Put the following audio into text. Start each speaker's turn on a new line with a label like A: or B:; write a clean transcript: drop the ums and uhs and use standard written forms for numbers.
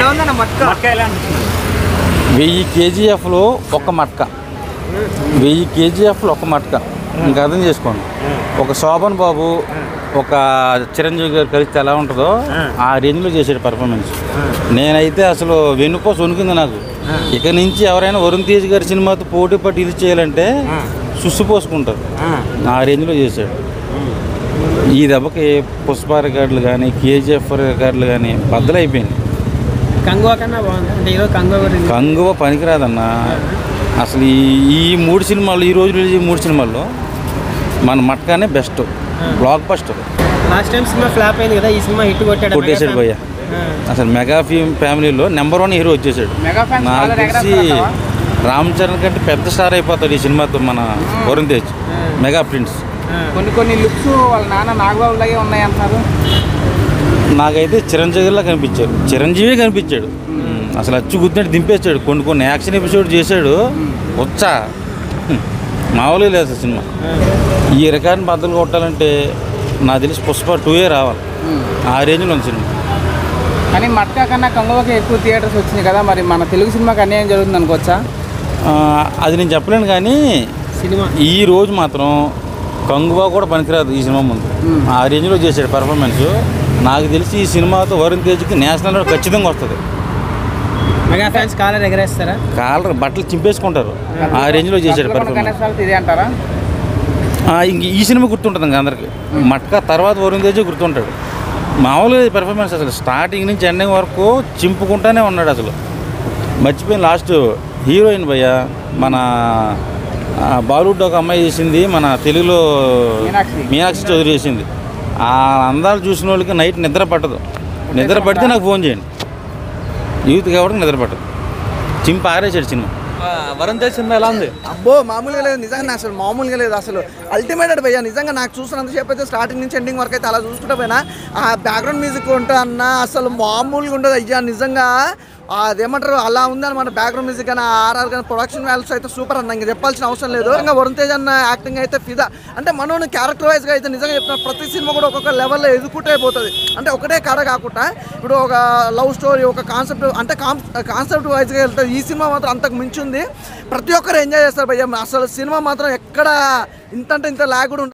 A: ఎలా ఉందన్న మట్కా? మట్కా ఎలా అనిపిస్తుంది?
B: 1000 కేజీఎఫ్లో ఒక మట్కా, 1000 కేజీఎఫ్లో ఒక మట్కా. ఇంకా అర్థం చేసుకోండి. ఒక శోభన్ బాబు ఒక చిరంజీవి గారు కలిస్తే ఎలా ఉంటుందో ఆ రేంజ్లో చేసాడు పర్ఫార్మెన్స్. నేనైతే అసలు వెన్నుపోసి వణుకుంది నాకు. ఇక నుంచి ఎవరైనా వరుణ్ తేజ్ గారి సినిమాతో పోటీ పట్టి ఇది చేయాలంటే సుస్సుపోసుకుంటారు. ఆ రేంజ్లో చేశాడు. ఈ దెబ్బకి పుష్ప రికార్డులు కానీ కేజీఎఫ్ రికార్డులు కానీ బద్దలైపోయింది.
A: కంగువా కన్నా బాగుంది అంటే ఈరోజు
B: కంగువ పనికిరాదన్న. అసలు ఈ 3 సినిమాలు ఈ రోజు రిలీజ్ 3 సినిమాల్లో మన మట్కానే best, blockbuster.
A: Last time సినిమా ఫ్లాప్ అయింది కదా, ఈ సినిమా హిట్
B: కొట్టేశాడు భయ్య. అసలు మెగా ఫ్యామిలీలో నెంబర్ 1 హీరో వచ్చేసాడు. నాకు తెలిసి రామ్ చరణ్ కంటే పెద్ద స్టార్ అయిపోతాడు ఈ సినిమాతో మన వరుణ్ తేజ్. Mega prince.
A: కొన్ని లుక్స్ వాళ్ళ నాన్న నాగబాబు లాగే ఉన్నాయి అంటారు.
B: నాకైతే చిరంజీవిలా కనిపించాడు, చిరంజీవి కనిపించాడు. అసలు అచ్చు గుర్తున్నట్టు దింపేశాడు. కొన్ని యాక్షన్ ఎపిసోడ్ చేశాడు. వచ్చా మామూలుగా లేదు అసలు సినిమా. ఈ రికార్డుని బద్దలు కొట్టాలంటే నాకు తెలిసి పుష్ప 2 రావాలి. ఆ రేంజ్లో ఉంది సినిమా.
A: కానీ మట్కా కన్నా కంగువకి ఎక్కువ థియేటర్స్ వచ్చినాయి కదా, మరి మన తెలుగు సినిమాకి అన్యాయం జరుగుతుంది అనుకోవచ్చా?
B: అది నేను చెప్పలేను. కానీ
A: సినిమా
B: ఈ రోజు మాత్రం కంగువా కూడా పనికిరాదు ఈ సినిమా ముందు. ఆ రేంజ్లో చేశాడు పర్ఫార్మెన్స్. నాకు తెలిసి ఈ సినిమాతో వరుణ్ తేజ్కి నేషనల్ అవార్డు ఖచ్చితంగా వస్తుంది.
A: మెగా ఫ్యాన్స్ కాలర్ ఎగరేస్తారా?
B: కాలర్ బట్టలు చింపేసుకుంటారు. ఆ రేంజ్లో చేశాడు పర్ఫార్మెన్స్. ఇంక ఈ సినిమా గుర్తుంటుంది ఇంకా అందరికి. మట్కా తర్వాత వరుణ్ తేజ్ గుర్తుంటాడు. మామూలుగా పర్ఫార్మెన్స్ అసలు స్టార్టింగ్ నుంచి ఎండింగ్ వరకు చింపుకుంటానే ఉన్నాడు. అసలు మర్చిపోయిన లాస్ట్ హీరోయిన్ భయ్య మన బాలీవుడ్ ఒక అమ్మాయి చేసింది, మన తెలుగులో మీనాక్షి చౌదరి చేసింది. ఆ అందాలు చూసిన వాళ్ళకి నైట్ నిద్ర పట్టదు. నిద్ర పడితే నాకు ఫోన్ చేయండి. యూత్ కాబట్టి నిద్ర పట్టదు. చింపి ఆరేసాడు సినిమా.
A: వరుణ్ తేజ్ సినిమా ఎలా ఉంది?
C: అబ్బో మామూలుగా లేదు నిజంగా, అసలు మామూలుగా లేదు. అసలు అల్టిమేటెడ్ భయ్యా. నిజంగా నాకు చూసినంతసేపు అయితే స్టార్టింగ్ నుంచి ఎండింగ్ వరకు అయితే అలా చూసుకుంటా పోయినా ఆ బ్యాక్గ్రౌండ్ మ్యూజిక్ ఉంటా అన్న అసలు మామూలుగా ఉండదు అయ్యా. నిజంగా అదేమంటారు అలా ఉందన్నమాట. బ్యాక్గ్రౌండ్ మ్యూజిక్ కానీ ఆర్ఆర్ కానీ ప్రొడక్షన్ వాల్యూస్ అయితే సూపర్ అన్న. ఇంకా చెప్పాల్సిన అవసరం లేదు. ఇంకా వరుణ్ తేజ్ అన్న యాక్టింగ్ అయితే ఫిదా. అంటే మనోని క్యారెక్టర్ వైజ్గా అయితే నిజంగా చెప్తున్నా ప్రతి సినిమా కూడా ఒక్కొక్క లెవెల్లో ఎదుగుకుంటే పోతుంది. అంటే ఒకటే కథ కాకుండా ఇప్పుడు ఒక లవ్ స్టోరీ ఒక కాన్సెప్ట్ అంటే కాన్సెప్ట్ వైజ్గా వెళ్తుంది. ఈ సినిమా మాత్రం అంతకు మించి ఉంది. ప్రతి ఒక్కరు ఎంజాయ్ చేస్తారు భయ్య. అసలు సినిమా మాత్రం ఎక్కడ ఇంత లాగ్ కూడా